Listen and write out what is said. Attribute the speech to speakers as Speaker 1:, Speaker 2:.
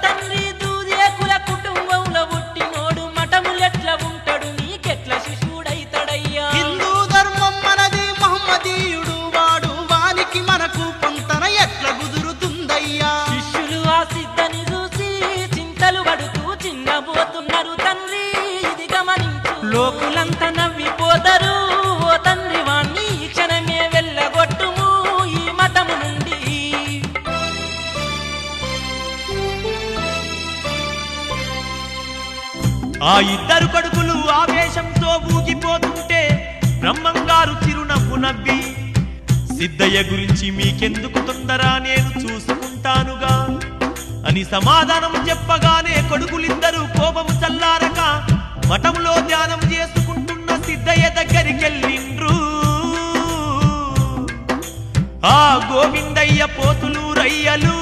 Speaker 1: తండ్రి దూదేకుల కుటుంబంలో పుట్టినోడు మఠములెట్ల ఉంటాడు నీకెట్ల శిష్యుడైతడయ్యా
Speaker 2: హిందూ ధర్మం మనది మహమ్మదీయుడు వాడు వానికి మనకు పొంతన ఎట్ల కుదురుతుందయ్యా
Speaker 1: శిష్యులు ఆ సిద్ధని చూసి చింతలు పడుతూ చిన్నబోతున్నారు తండ్రి ఇది గమనించు లోకులంతా నవ్విపోతారు ఓ తండ్రి వాణ్ణి ఈ క్షణమే వెళ్ళగొట్టుము ఈ మతము నుండి
Speaker 3: ఆ ఇద్దరు కొడుకులు ఆవేశంతో ఊగిపోతుంటే బ్రహ్మంగారు చిరునవ్వు నవ్వి సిద్ధయ్య గురించి మీకెందుకు తొందర నేను చూసుకుంటానుగా అని సమాధానం చెప్పగానే కొడుకులిద్దరూ కోపము చల్లారక మఠంలో ధ్యానం చేసుకుంటున్న సిద్ధయ్య దగ్గరికెళ్ళిండ్రు ఆ గోవిందయ్య పోతులు రయ్యలు